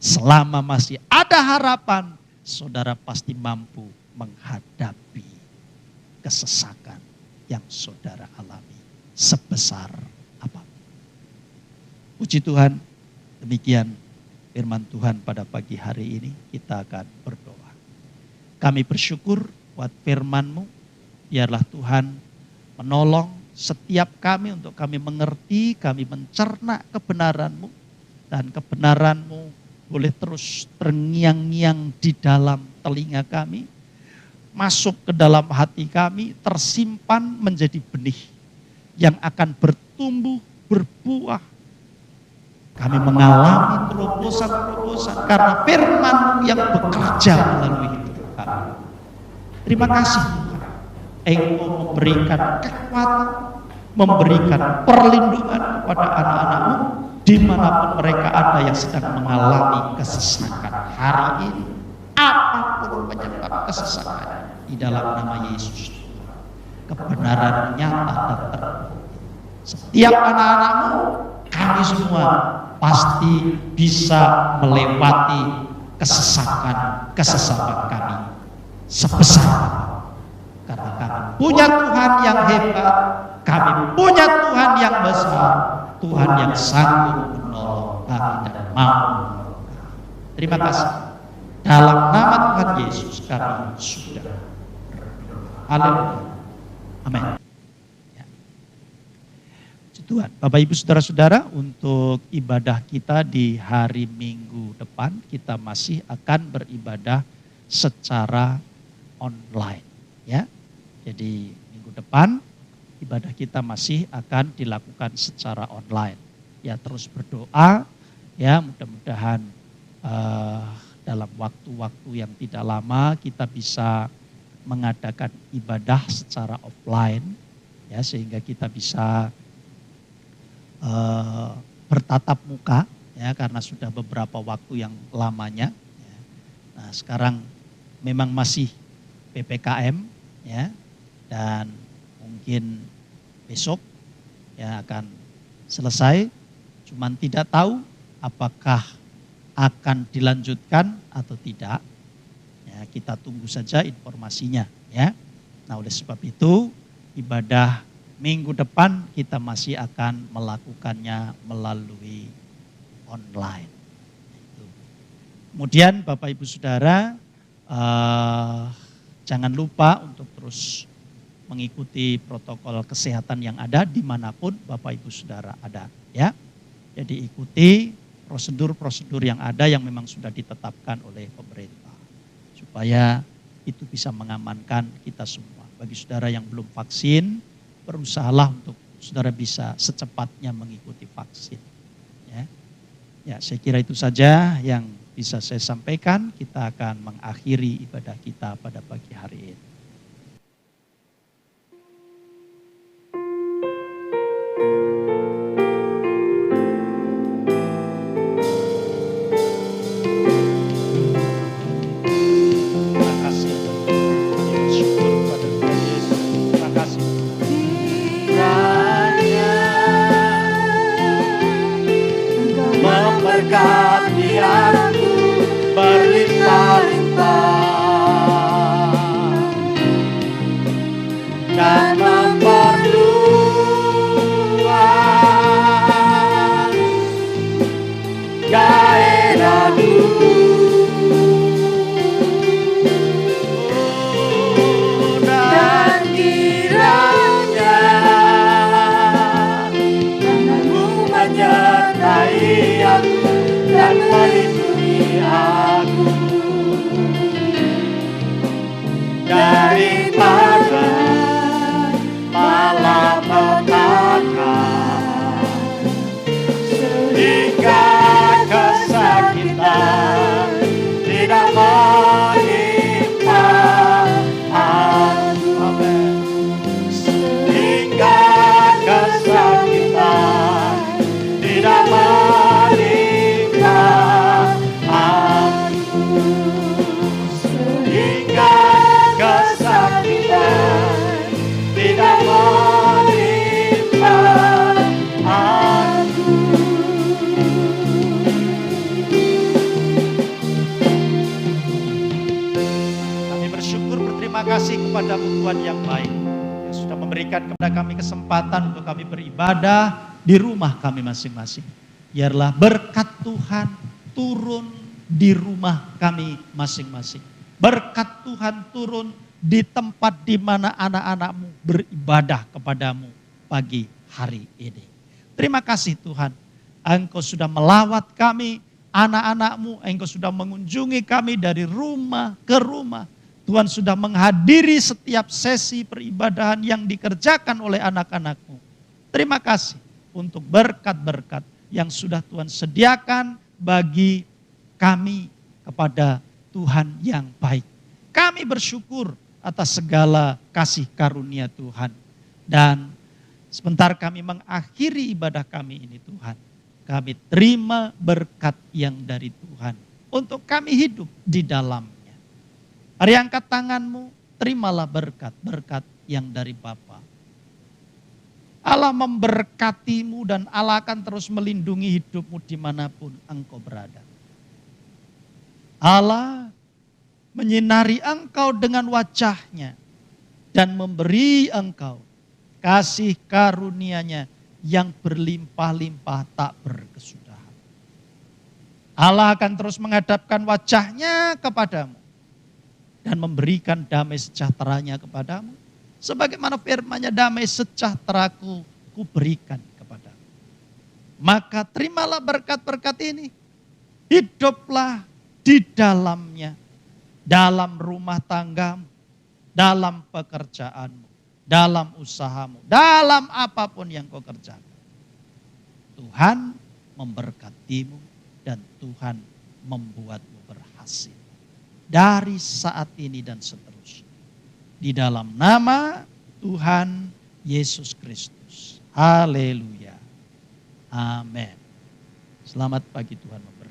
[SPEAKER 5] Selama masih ada harapan, saudara pasti mampu menghadapi kesesakan yang saudara alami sebesar apapun. Puji Tuhan, demikian firman Tuhan pada pagi hari ini. Kita akan berdoa. Kami bersyukur buat firman-Mu, biarlah Tuhan menolong setiap kami untuk kami mengerti, kami mencerna kebenaran-Mu, dan kebenaran-Mu boleh terus terngiang-ngiang di dalam telinga kami, masuk ke dalam hati kami, tersimpan menjadi benih yang akan bertumbuh, berbuah. Kami mengalami terobosan-terobosan karena firman yang bekerja melalui hidup kami. Terima kasih Tuhan, Engkau memberikan kekuatan, memberikan perlindungan kepada anak-anak-Mu dimanapun mereka ada yang sedang mengalami kesesakan hari ini. Apapun penyebab kesesakan, di dalam nama Yesus kebenaran nyata dan terbukti. Setiap anak-anak-Mu, kami semua pasti bisa melewati kesesakan kami sebesar apapun. Karena kami punya Tuhan yang hebat, kami punya Tuhan yang besar, Tuhan yang sanggup menolong kami dan mau menolong kami. Terima kasih. Dalam nama Tuhan Yesus kami sudah berdoa. Haleluya. Amin. Ya. Puji Tuhan. Bapak Ibu Saudara-saudara, untuk ibadah kita di hari Minggu depan, kita masih akan beribadah secara online. Ya, jadi minggu depan ibadah kita masih akan dilakukan secara online. Ya, terus berdoa, ya mudah-mudahan dalam waktu-waktu yang tidak lama kita bisa mengadakan ibadah secara offline, ya sehingga kita bisa bertatap muka, ya karena sudah beberapa waktu yang lamanya. Ya. Nah, sekarang memang masih PPKM, ya, dan mungkin besok ya akan selesai, cuman tidak tahu apakah akan dilanjutkan atau tidak. Ya, kita tunggu saja informasinya, ya. Nah, oleh sebab itu ibadah minggu depan kita masih akan melakukannya melalui online. Kemudian Bapak Ibu Saudara, jangan lupa untuk terus mengikuti protokol kesehatan yang ada dimanapun Bapak Ibu Saudara ada, ya. Jadi ikuti prosedur-prosedur yang ada yang memang sudah ditetapkan oleh pemerintah supaya itu bisa mengamankan kita semua. Bagi saudara yang belum vaksin, berusahalah untuk saudara bisa secepatnya mengikuti vaksin. Ya, saya kira itu saja yang bisa saya sampaikan. Kita akan mengakhiri ibadah kita pada pagi hari ini. Terima kasih. Kami bersyukur kepada Tuhan Yesus. Terima kasih. Memberkati aku berlimpah-limpah dan memperluas gairahku. Dan kiranya tanganmu menyertai aku dan melindungi aku daripada malapetaka sehingga kesakitan tidak menimpa aku. Amin. Sehingga kesakitan tidak menimpa aku, sehingga kesakitan tidak menimpa aku. Kami bersyukur, berterima kasih kepada-Mu Tuhan yang baik, yang sudah memberikan kepada kami kesempatan untuk kami beribadah di rumah kami masing-masing. Biarlah berkat Tuhan turun di rumah kami masing-masing. Berkat Tuhan turun di tempat di mana anak-anakmu beribadah kepadamu pagi hari ini. Terima kasih Tuhan, Engkau sudah melawat kami, anak-anakmu, Engkau sudah mengunjungi kami dari rumah ke rumah. Tuhan sudah menghadiri setiap sesi peribadahan yang dikerjakan oleh anak-anakmu. Terima kasih untuk berkat-berkat yang sudah Tuhan sediakan bagi kami kepada Tuhan yang baik. Kami bersyukur atas segala kasih karunia Tuhan. Dan sebentar kami mengakhiri ibadah kami ini Tuhan, kami terima berkat yang dari Tuhan untuk kami hidup di dalamnya. Mari angkat tanganmu, terimalah berkat-berkat yang dari Bapa. Allah memberkatimu dan Allah akan terus melindungi hidupmu dimanapun engkau berada. Allah menyinari engkau dengan wajahnya dan memberi engkau kasih karunia-Nya yang berlimpah-limpah tak berkesudahan. Allah akan terus menghadapkan wajahnya kepadamu dan memberikan damai sejahtera-Nya kepadamu. Sebagaimana firman-Nya, damai sejahtera-Ku berikan kepadamu. Maka terimalah berkat-berkat ini. Hiduplah di dalamnya. Dalam rumah tanggamu, dalam pekerjaanmu, dalam usahamu, dalam apapun yang kau kerjakan. Tuhan memberkatimu dan Tuhan membuatmu berhasil. Dari saat ini dan seterusnya. Di dalam nama Tuhan Yesus Kristus. Haleluya. Amin. Selamat pagi, Tuhan memberkati.